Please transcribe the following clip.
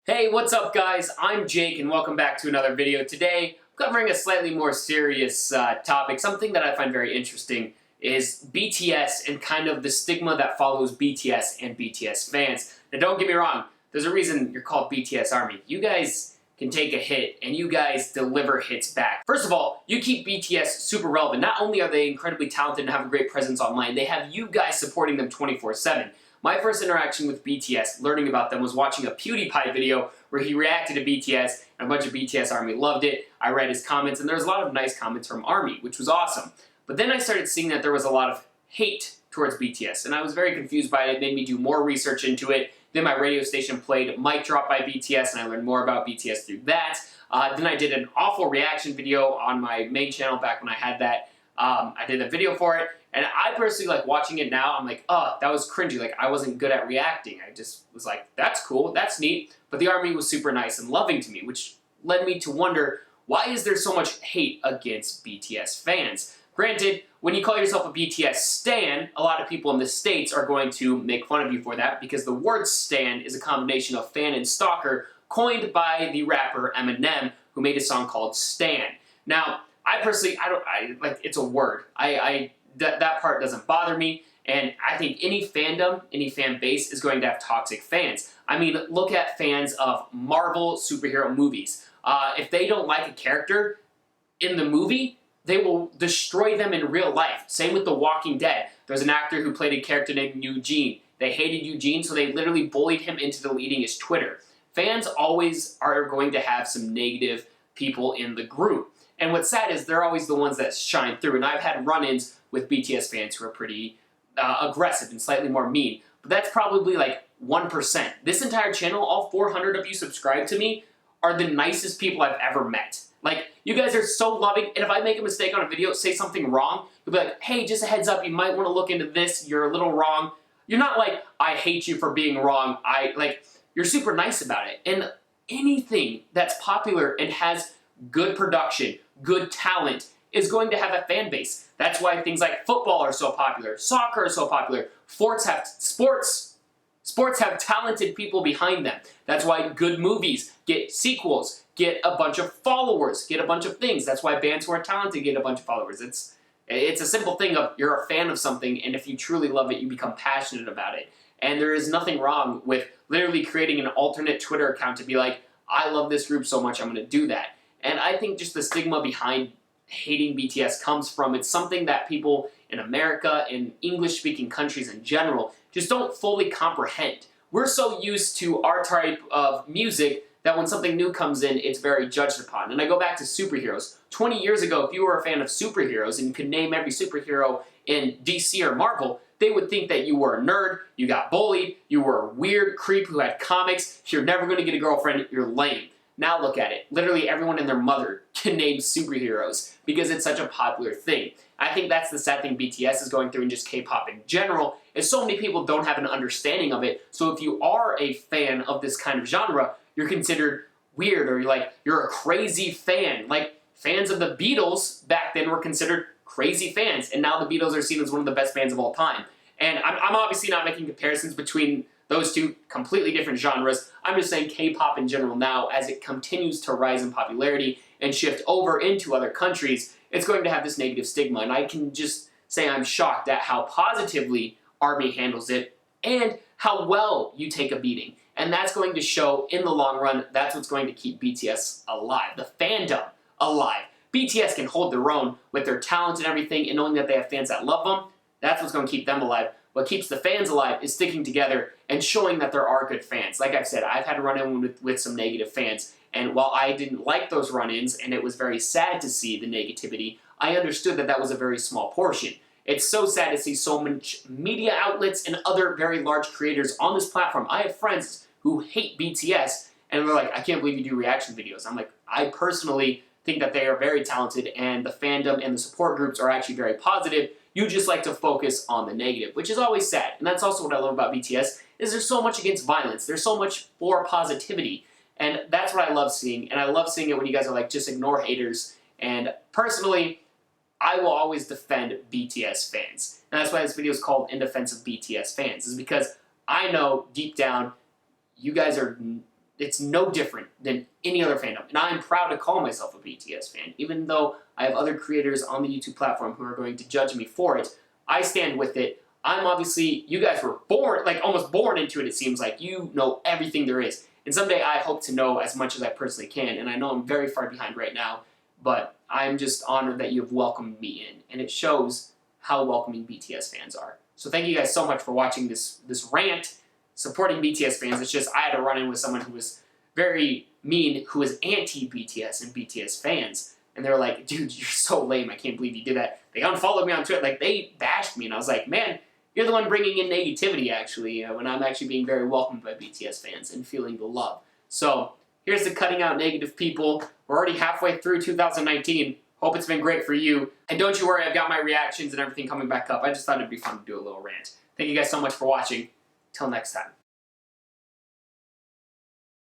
Hey, what's up guys? I'm Jake and welcome back to another video. Today, I'm covering a slightly more serious topic. Something that I find very interesting is BTS and kind of the stigma that follows BTS and BTS fans. Now don't get me wrong, there's a reason you're called BTS Army. You guys can take a hit and you guys deliver hits back. First of all, you keep BTS super relevant. Not only are they incredibly talented and have a great presence online, they have you guys supporting them 24/7. My first interaction with BTS, learning about them, was watching a PewDiePie video where he reacted to BTS, and a bunch of BTS Army loved it. I read his comments, and there was a lot of nice comments from Army, which was awesome. But then I started seeing that there was a lot of hate towards BTS, and I was very confused by it. It made me do more research into it. Then my radio station played Mic Drop by BTS, and I learned more about BTS through that. Then I did an awful reaction video on my main channel back when I had that. I did a video for it, and I personally like watching it now. I'm like, oh, that was cringy. Like, I wasn't good at reacting. I just was like, that's cool, that's neat. But the Army was super nice and loving to me, which led me to wonder, why is there so much hate against BTS fans? Granted, when you call yourself a BTS stan, a lot of people in the States are going to make fun of you for that because the word stan is a combination of fan and stalker, coined by the rapper Eminem, who made a song called Stan. Now, I personally, like, it's a word. That part doesn't bother me, and I think any fandom, any fan base is going to have toxic fans. I mean, look at fans of Marvel superhero movies. If they don't like a character in the movie, they will destroy them in real life. Same with The Walking Dead. There's an actor who played a character named Eugene. They hated Eugene, so they literally bullied him into deleting his Twitter. Fans always are going to have some negative people in the group. And what's sad is they're always the ones that shine through. And I've had run-ins with BTS fans who are pretty aggressive and slightly more mean. But that's probably like 1%. This entire channel, all 400 of you subscribed to me, are the nicest people I've ever met. Like, you guys are so loving, and if I make a mistake on a video, say something wrong, you'll be like, hey, just a heads up, you might want to look into this, you're a little wrong. You're not like, I hate you for being wrong. You're super nice about it. And anything that's popular and has good production, good talent, is going to have a fan base. That's why things like football are so popular, soccer is so popular, sports have talented people behind them. That's why good movies get sequels, get a bunch of followers, get a bunch of things. That's why bands who are talented get a bunch of followers. It's a simple thing of, you're a fan of something, and if you truly love it, you become passionate about it. And there is nothing wrong with literally creating an alternate Twitter account to be like, I love this group so much, I'm going to do that. And I think just the stigma behind hating BTS comes from, it's something that people in America, in English-speaking countries in general, just don't fully comprehend. We're so used to our type of music that when something new comes in, it's very judged upon. And I go back to superheroes. 20 years ago, if you were a fan of superheroes and you could name every superhero in DC or Marvel, they would think that you were a nerd, you got bullied, you were a weird creep who had comics, you're never going to get a girlfriend, you're lame. Now look at it. Literally everyone and their mother can name superheroes because it's such a popular thing. I think that's the sad thing BTS is going through, and just K-pop in general, is so many people don't have an understanding of it. So if you are a fan of this kind of genre, you're considered weird, or you're a crazy fan. Like, fans of the Beatles back then were considered crazy fans, and now the Beatles are seen as one of the best bands of all time. And I'm obviously not making comparisons between those two completely different genres. I'm just saying K-pop in general now, as it continues to rise in popularity and shift over into other countries, it's going to have this negative stigma. And I can just say I'm shocked at how positively Army handles it and how well you take a beating. And that's going to show in the long run. That's what's going to keep BTS alive, the fandom alive. BTS can hold their own with their talent and everything, and knowing that they have fans that love them, that's what's going to keep them alive. What keeps the fans alive is sticking together and showing that there are good fans. Like I've said, I've had a run-in with some negative fans, and while I didn't like those run-ins, and it was very sad to see the negativity, I understood that that was a very small portion. It's so sad to see so much media outlets and other very large creators on this platform. I have friends who hate BTS, and they're like, I can't believe you do reaction videos. I'm like, I personally think that they are very talented, and the fandom and the support groups are actually very positive. You just like to focus on the negative, which is always sad. And that's also what I love about BTS, is there's so much against violence. There's so much for positivity. And that's what I love seeing. And I love seeing it when you guys are like, just ignore haters. And personally, I will always defend BTS fans. And that's why this video is called In Defense of BTS Fans, is because I know deep down you guys are it's no different than any other fandom. And I'm proud to call myself a BTS fan, even though I have other creators on the YouTube platform who are going to judge me for it. I stand with it. I'm obviously, you guys were born, like almost born into it seems like. You know everything there is. And someday I hope to know as much as I personally can, and I know I'm very far behind right now, but I'm just honored that you have welcomed me in, and it shows how welcoming BTS fans are. So thank you guys so much for watching this rant, supporting BTS fans. It's just I had to run in with someone who was very mean, who was anti-BTS and BTS fans. And they were like, dude, you're so lame. I can't believe you did that. They unfollowed me on Twitter. Like, they bashed me. And I was like, man, you're the one bringing in negativity, actually, when I'm actually being very welcomed by BTS fans and feeling the love. So here's the cutting out negative people. We're already halfway through 2019. Hope it's been great for you. And don't you worry, I've got my reactions and everything coming back up. I just thought it'd be fun to do a little rant. Thank you guys so much for watching. Till next time.